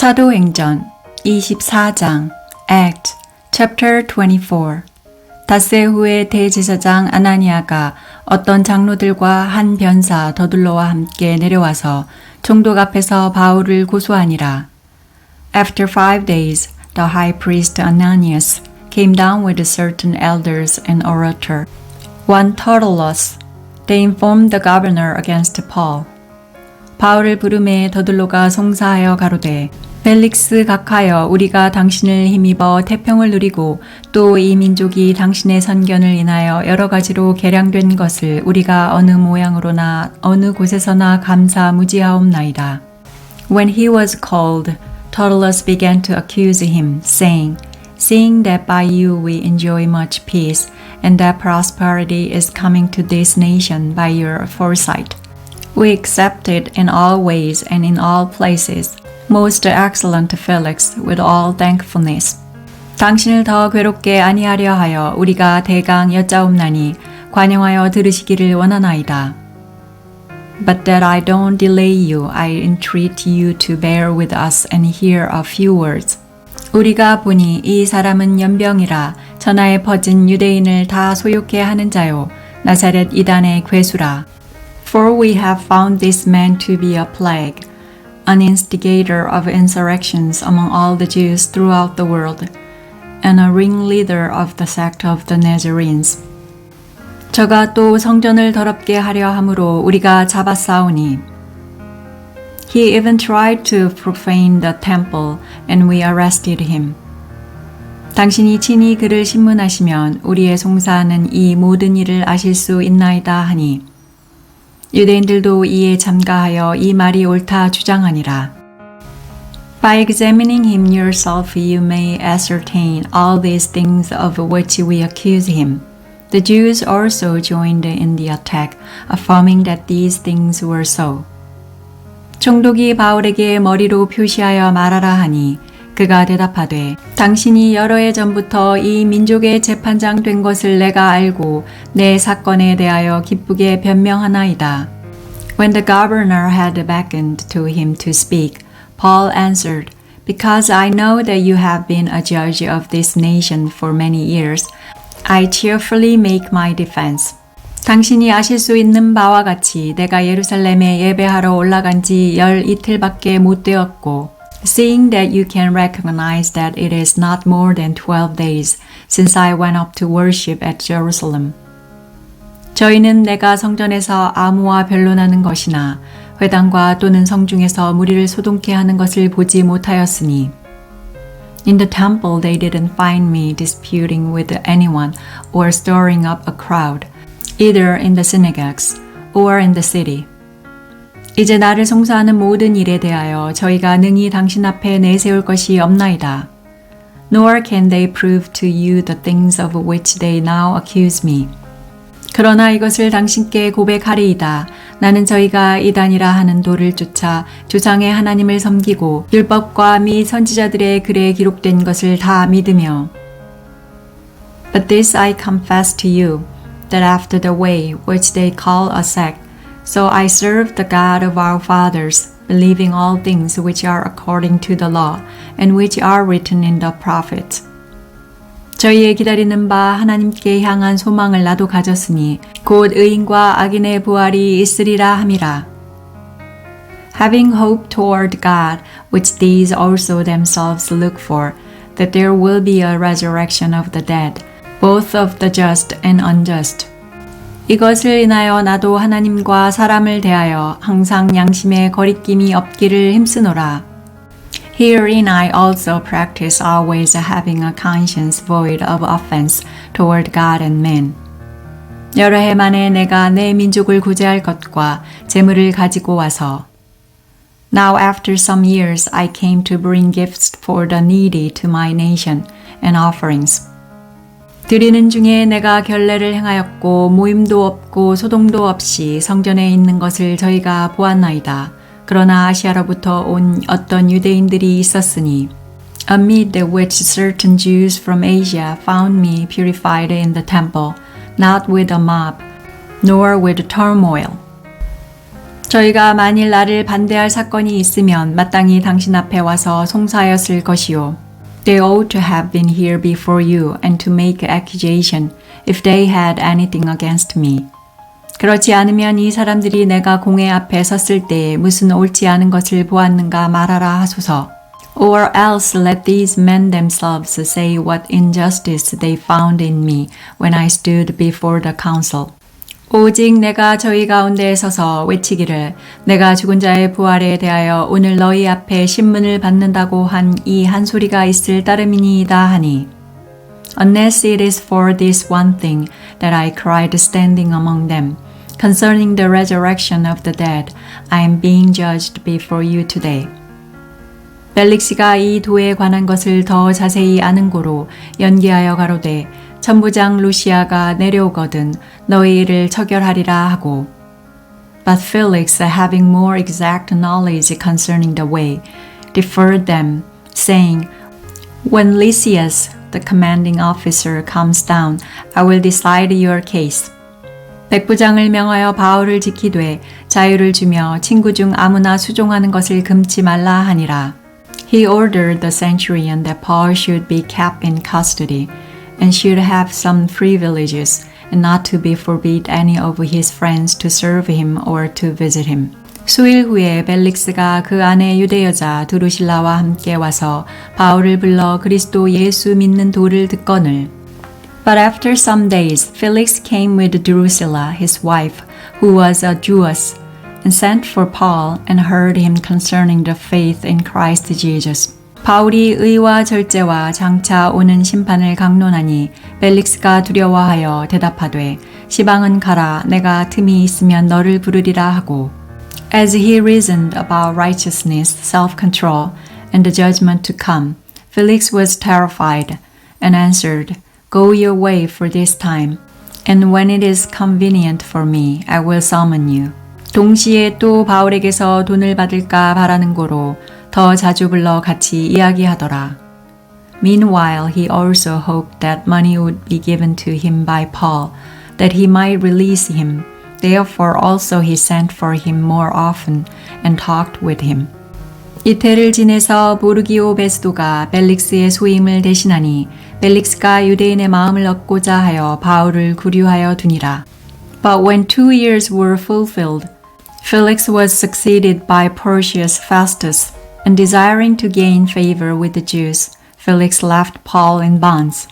사도행전 24장 Acts24 닷새 후에 대제사장 아나니아가 어떤 장로들과 한 변사 더둘러와 함께 내려와서 총독 앞에서 바울을 고소하니라. After 5 days, the high priest Ananias came down with certain elders and orator, one Tertullus. They informed the governor against Paul. 바울을 부르매 더둘로가 송사하여 가로되 벨릭스 각하여 우리가 당신을 힘입어 태평을 누리고 또 이 민족이 당신의 선견을 인하여 여러 가지로 개량된 것을 우리가 어느 모양으로나 어느 곳에서나 감사무지하옵나이다. When he was called, Tertullus began to accuse him, saying, Seeing that by you we enjoy much peace, and that prosperity is coming to this nation by your foresight, we accept it in all ways and in all places. Most excellent Felix, with all thankfulness. 당신을 더 괴롭게 아니하려 하여 우리가 대강 여짜옵나니 관용하여 들으시기를 원하나이다. But that I don't delay you, I entreat you to bear with us and hear a few words. 우리가 보니 이 사람은 연병이라 전하에 퍼진 유대인을 다 소욕해 하는 자요 나사렛 이단의 괴수라. For we have found this man to be a plague, an instigator of insurrections among all the Jews throughout the world, and a ringleader of the sect of the Nazarenes. 저가 또 성전을 더럽게 하려 함으로 우리가 잡았사오니. He even tried to profane the temple, and we arrested him. 당신이 친히 그를 신문하시면 우리의 송사하는 이 모든 일을 아실 수 있나이다 하니. 유대인들도 이에 참가하여 이 말이 옳다 주장하니라. By examining him yourself you may ascertain all these things of which we accuse him. The Jews also joined in the attack, affirming that these things were so. 총독이 바울에게 머리로 표시하여 말하라 하니 그가 대답하되 당신이 여러 해 전부터 이 민족의 재판장 된 것을 내가 알고 내 사건에 대하여 기쁘게 변명하나이다. When the governor had beckoned to him to speak, Paul answered, Because I know that you have been a judge of this nation for many years, I cheerfully make my defense. 당신이 아실 수 있는 바와 같이 내가 예루살렘에 예배하러 올라간 지 12일밖에 못 되었고 Seeing that you can recognize that it is not more than 12 days since I went up to worship at Jerusalem. 저희는 내가 성전에서 아무와 변론하는 것이나 회당과 또는 성중에서 무리를 소동케 하는 것을 보지 못하였으니 In the temple they didn't find me disputing with anyone or stirring up a crowd, either in the synagogues or in the city. 이제 나를 송사하는 모든 일에 대하여 저희가 능히 당신 앞에 내세울 것이 없나이다. Nor can they prove to you the things of which they now accuse me. 그러나 이것을 당신께 고백하리이다. 나는 저희가 이단이라 하는 도를 쫓아 조상의 하나님을 섬기고 율법과 및 선지자들의 글에 기록된 것을 다 믿으며 But this I confess to you, that after the way which they call a sect, So I serve the God of our fathers, believing all things which are according to the law, and which are written in the prophets. 저희의 기다리는 바 하나님께 향한 소망을 나도 가졌으니 곧 의인과 악인의 부활이 있으리라 함이라. Having hope toward God, which these also themselves look for, that there will be a resurrection of the dead, both of the just and unjust. 이것을 인하여 나도 하나님과 사람을 대하여 항상 양심에 거리낌이 없기를 힘쓰노라. Herein I also practice always having a conscience void of offense toward God and men. 여러 해 만에 내가 내 민족을 구제할 것과 재물을 가지고 와서 Now after some years I came to bring gifts for the needy to my nation and offerings. 드리는 중에 내가 결례를 행하였고 모임도 없고 소동도 없이 성전에 있는 것을 저희가 보았나이다. 그러나 아시아로부터 온 어떤 유대인들이 있었으니 Amid which certain Jews from Asia found me purified in the temple, not with a mob, nor with turmoil. 저희가 만일 나를 반대할 사건이 있으면 마땅히 당신 앞에 와서 송사하였을 것이요. They ought to have been here before you and to make accusation if they had anything against me. 그렇지 않으면 이 사람들이 내가 공회 앞에 섰을 때에 무슨 옳지 않은 것을 보았는가 말하라 하소서. Or else let these men themselves say what injustice they found in me when I stood before the council. 오직 내가 저희 가운데에 서서 외치기를 내가 죽은 자의 부활에 대하여 오늘 너희 앞에 신문을 받는다고 한 이 한 소리가 있을 따름이니이다 하니 Unless it is for this one thing that I cried standing among them concerning the resurrection of the dead I am being judged before you today. 벨릭스가 이 도에 관한 것을 더 자세히 아는 고로 연기하여 가로되 천부장 루시아가 내려오거든 너희 일을 처결하리라 하고 But Felix, having more exact knowledge concerning the way, deferred them, saying, When Lysias, the commanding officer, comes down, I will decide your case. 백부장을 명하여 바울을 지키되 자유를 주며 친구 중 아무나 수종하는 것을 금치 말라 하니라. He ordered the centurion that Paul should be kept in custody and should have some privileges and not to be forbid any of his friends to serve him or to visit him. 수일 후에 벨릭스가 그 아내 유대 여자 드루실라와 함께 와서 바울을 불러 그리스도 예수 믿는 도를 듣거늘. But after some days, Felix came with Drusilla, his wife, who was a Jewess, and sent for Paul and heard him concerning the faith in Christ Jesus. 바울이 의와 절제와 장차 오는 심판을 강론하니 벨릭스가 두려워하여 대답하되 시방은 가라 내가 틈이 있으면 너를 부르리라 하고 As he reasoned about righteousness, self-control, and the judgment to come, Felix was terrified and answered, Go your way for this time, and when it is convenient for me, I will summon you. 동시에 또 바울에게서 돈을 받을까 바라는 고로 더 자주 불러 같이 이야기하더라. Meanwhile, he also hoped that money would be given to him by Paul, that he might release him. Therefore also he sent for him more often and talked with him. 이태를 지내서 보르기오 베스도가 벨릭스의 소임을 대신하니 벨릭스가 유대인의 마음을 얻고자 하여 바울을 구류하여 두니라. But when 2 years were fulfilled, Felix was succeeded by Porcius Festus, and desiring to gain favor with the Jews, Felix left Paul in bonds.